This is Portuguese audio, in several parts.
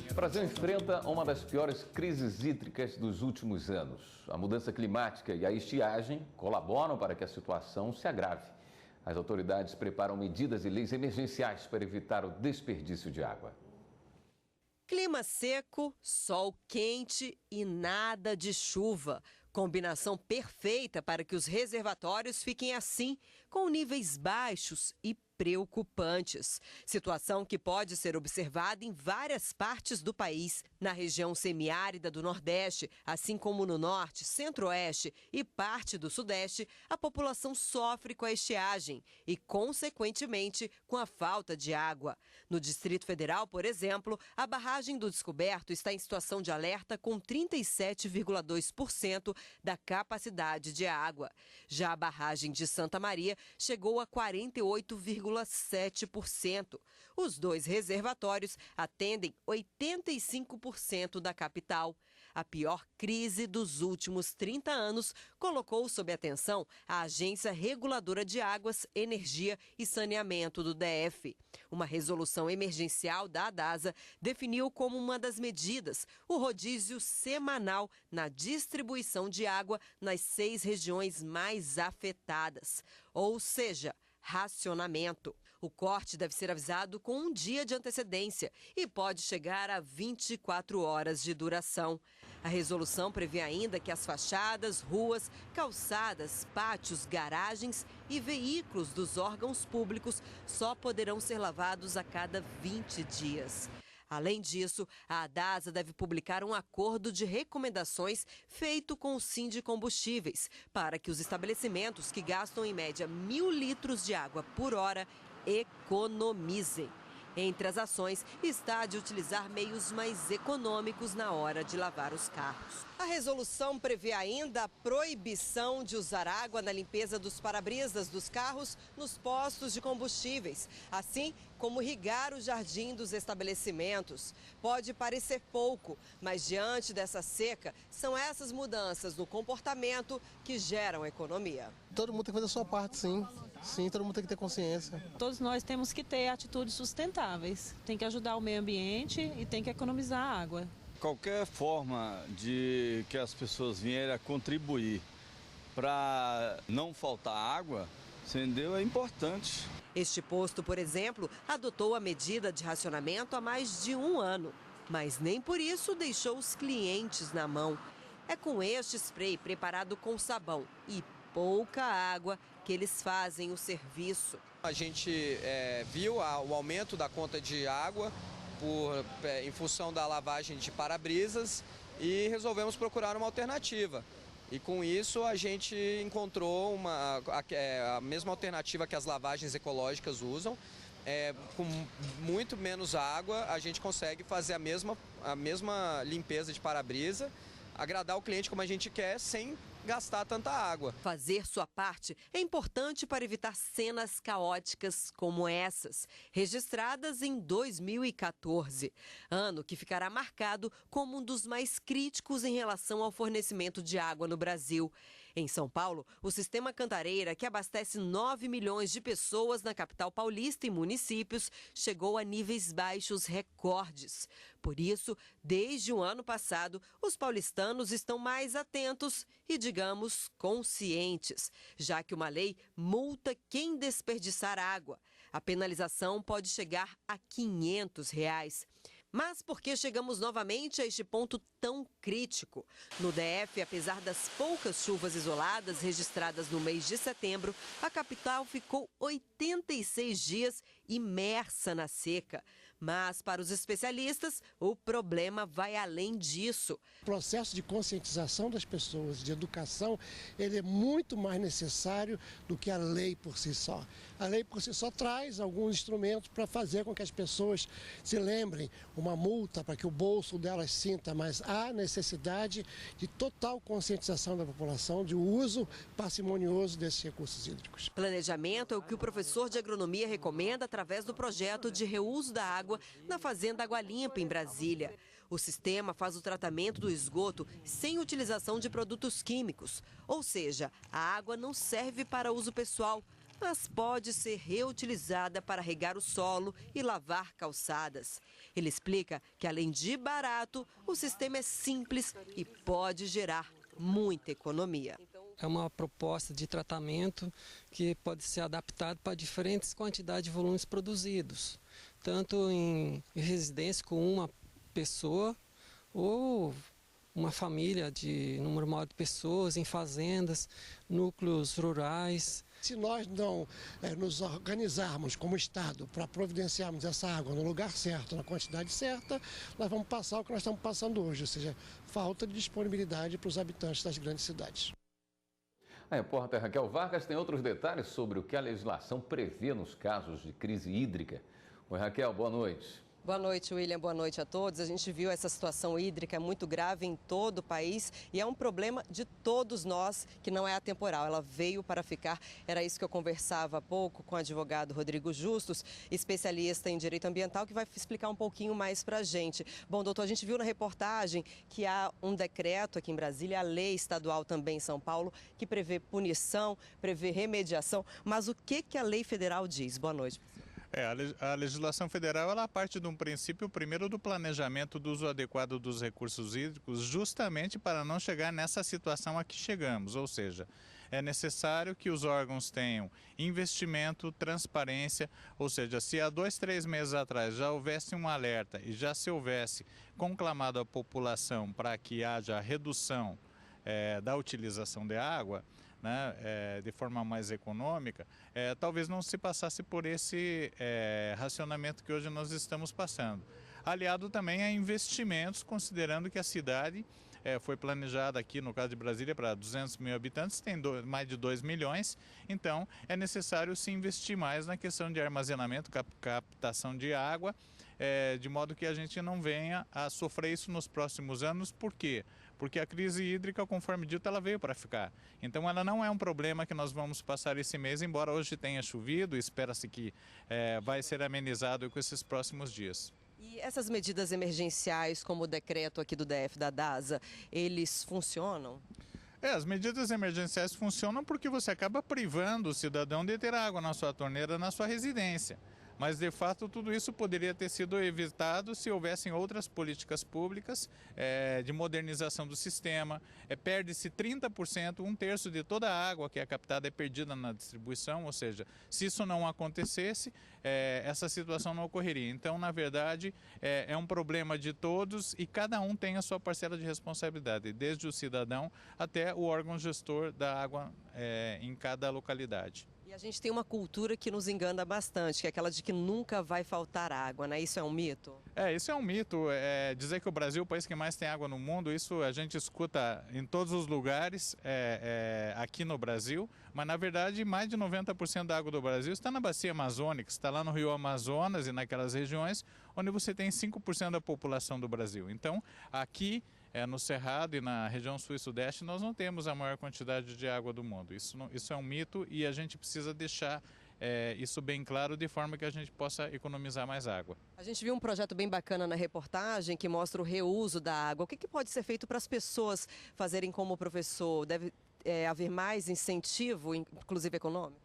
O Brasil enfrenta uma das piores crises hídricas dos últimos anos. A mudança climática e a estiagem colaboram para que a situação se agrave. As autoridades preparam medidas e leis emergenciais para evitar o desperdício de água. Clima seco, sol quente e nada de chuva. Combinação perfeita para que os reservatórios fiquem assim, com níveis baixos e preocupantes. Situação que pode ser observada em várias partes do país. Na região semiárida do Nordeste, assim como no Norte, Centro-Oeste e parte do Sudeste, a população sofre com a estiagem e, consequentemente, com a falta de água. No Distrito Federal, por exemplo, a barragem do Descoberto está em situação de alerta com 37,2% da capacidade de água. Já a barragem de Santa Maria chegou a 48,7%. Os dois reservatórios atendem 85% da capital. A pior crise dos últimos 30 anos colocou sob atenção a Agência Reguladora de Águas, Energia e Saneamento do DF. Uma resolução emergencial da ADASA definiu como uma das medidas o rodízio semanal na distribuição de água nas 6 regiões mais afetadas, ou seja, racionamento. O corte deve ser avisado com um dia de antecedência e pode chegar a 24 horas de duração. A resolução prevê ainda que as fachadas, ruas, calçadas, pátios, garagens e veículos dos órgãos públicos só poderão ser lavados a cada 20 dias. Além disso, a ADASA deve publicar um acordo de recomendações feito com o Sindicombustíveis para que os estabelecimentos que gastam em média 1.000 litros de água por hora economizem. Entre as ações está a de utilizar meios mais econômicos na hora de lavar os carros. A resolução prevê ainda a proibição de usar água na limpeza dos para-brisas dos carros nos postos de combustíveis, assim como irrigar o jardim dos estabelecimentos. Pode parecer pouco, mas diante dessa seca, são essas mudanças no comportamento que geram economia. Todo mundo tem que fazer a sua parte, sim. Sim, todo mundo tem que ter consciência. Todos nós temos que ter atitudes sustentáveis. Tem que ajudar o meio ambiente e tem que economizar água. Qualquer forma de que as pessoas vierem a contribuir para não faltar água, entendeu? É importante. Este posto, por exemplo, adotou a medida de racionamento há mais de 1 ano, mas nem por isso deixou os clientes na mão. É com este spray preparado com sabão e pouca água que eles fazem o serviço. A gente viu o aumento da conta de água em função da lavagem de para-brisas e resolvemos procurar uma alternativa. E com isso a gente encontrou a mesma alternativa que as lavagens ecológicas usam. Com muito menos água a gente consegue fazer a mesma limpeza de para-brisa, agradar o cliente como a gente quer sem gastar tanta água. Fazer sua parte é importante para evitar cenas caóticas como essas, registradas em 2014, ano que ficará marcado como um dos mais críticos em relação ao fornecimento de água no Brasil. Em São Paulo, o sistema Cantareira, que abastece 9 milhões de pessoas na capital paulista e municípios, chegou a níveis baixos recordes. Por isso, desde o ano passado, os paulistanos estão mais atentos e, digamos, conscientes, já que uma lei multa quem desperdiçar água. A penalização pode chegar a R$ 500. Mas por que chegamos novamente a este ponto tão crítico? No DF, apesar das poucas chuvas isoladas registradas no mês de setembro, a capital ficou 86 dias imersa na seca. Mas, para os especialistas, o problema vai além disso. O processo de conscientização das pessoas, de educação, ele é muito mais necessário do que a lei por si só. A lei por si só traz alguns instrumentos para fazer com que as pessoas se lembrem, uma multa para que o bolso delas sinta, mas há necessidade de total conscientização da população de uso parcimonioso desses recursos hídricos. Planejamento é o que o professor de agronomia recomenda através do projeto de reuso da água na Fazenda Água Limpa, em Brasília. O sistema faz o tratamento do esgoto sem utilização de produtos químicos. Ou seja, a água não serve para uso pessoal, mas pode ser reutilizada para regar o solo e lavar calçadas. Ele explica que, além de barato, o sistema é simples e pode gerar muita economia. É uma proposta de tratamento que pode ser adaptado para diferentes quantidades de volumes produzidos, tanto em residência com uma pessoa ou uma família de número maior de pessoas, em fazendas, núcleos rurais. Se nós não nos organizarmos como Estado para providenciarmos essa água no lugar certo, na quantidade certa, nós vamos passar o que nós estamos passando hoje, ou seja, falta de disponibilidade para os habitantes das grandes cidades. A repórter Raquel Vargas tem outros detalhes sobre o que a legislação prevê nos casos de crise hídrica. Oi, Raquel, boa noite. Boa noite, William. Boa noite a todos. A gente viu essa situação hídrica muito grave em todo o país e é um problema de todos nós, que não é atemporal. Ela veio para ficar. Era isso que eu conversava há pouco com o advogado Rodrigo Justus, especialista em direito ambiental, que vai explicar um pouquinho mais para a gente. Bom, doutor, a gente viu na reportagem que há um decreto aqui em Brasília, a lei estadual também em São Paulo, que prevê punição, prevê remediação. Mas o que a lei federal diz? Boa noite. A legislação federal ela parte de um princípio, primeiro, do planejamento do uso adequado dos recursos hídricos, justamente para não chegar nessa situação a que chegamos, ou seja, é necessário que os órgãos tenham investimento, transparência, ou seja, se há 2, 3 meses atrás já houvesse um alerta e já se houvesse conclamado a população para que haja redução da utilização de água, né, de forma mais econômica, talvez não se passasse por esse racionamento que hoje nós estamos passando. Aliado também a investimentos, considerando que a cidade foi planejada aqui, no caso de Brasília, para 200 mil habitantes, tem mais de 2 milhões, então é necessário se investir mais na questão de armazenamento, captação de água, de modo que a gente não venha a sofrer isso nos próximos anos. Por quê? Porque a crise hídrica, conforme dito, ela veio para ficar. Então ela não é um problema que nós vamos passar esse mês, embora hoje tenha chovido, espera-se que vai ser amenizado com esses próximos dias. E essas medidas emergenciais, como o decreto aqui do DF, da DASA, eles funcionam? As medidas emergenciais funcionam porque você acaba privando o cidadão de ter água na sua torneira, na sua residência. Mas, de fato, tudo isso poderia ter sido evitado se houvessem outras políticas públicas de modernização do sistema. Perde-se 30%, 1/3 de toda a água que é captada é perdida na distribuição, ou seja, se isso não acontecesse, essa situação não ocorreria. Então, na verdade, é um problema de todos e cada um tem a sua parcela de responsabilidade, desde o cidadão até o órgão gestor da água em cada localidade. E a gente tem uma cultura que nos engana bastante, que é aquela de que nunca vai faltar água, né? Isso é um mito? Isso é um mito. Dizer que o Brasil é o país que mais tem água no mundo, isso a gente escuta em todos os lugares aqui no Brasil, mas na verdade mais de 90% da água do Brasil está na bacia amazônica, está lá no Rio Amazonas e naquelas regiões onde você tem 5% da população do Brasil. Então, aqui no Cerrado e na região sul e sudeste, nós não temos a maior quantidade de água do mundo. Isso é um mito e a gente precisa deixar isso bem claro, de forma que a gente possa economizar mais água. A gente viu um projeto bem bacana na reportagem que mostra o reuso da água. O que pode ser feito para as pessoas fazerem como o professor? Deve haver mais incentivo, inclusive econômico?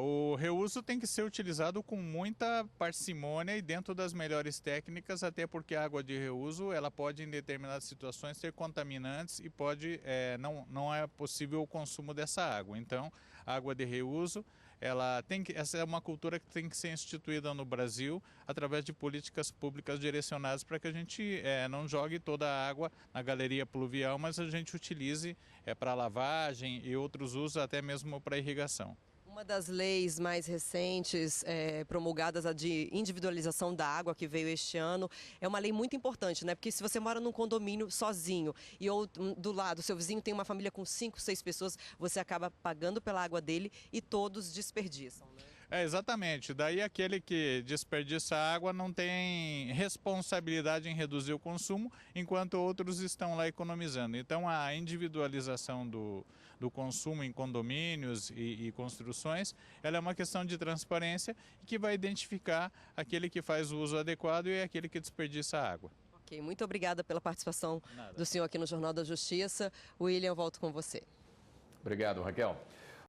O reuso tem que ser utilizado com muita parcimônia e dentro das melhores técnicas, até porque a água de reuso ela pode, em determinadas situações, ter contaminantes e não é possível o consumo dessa água. Então, a água de reuso, essa é uma cultura que tem que ser instituída no Brasil através de políticas públicas direcionadas para que a gente não jogue toda a água na galeria pluvial, mas a gente utilize para lavagem e outros usos, até mesmo para irrigação. Uma das leis mais recentes promulgadas, a de individualização da água, que veio este ano, é uma lei muito importante, né? Porque se você mora num condomínio sozinho e do lado, seu vizinho tem uma família com 5, 6 pessoas, você acaba pagando pela água dele e todos desperdiçam, né? Exatamente. Daí aquele que desperdiça água não tem responsabilidade em reduzir o consumo, enquanto outros estão lá economizando. Então a individualização do consumo em condomínios e construções, ela é uma questão de transparência que vai identificar aquele que faz o uso adequado e aquele que desperdiça água. Ok, muito obrigada pela participação do senhor aqui no Jornal da Justiça. William, eu volto com você. Obrigado, Raquel.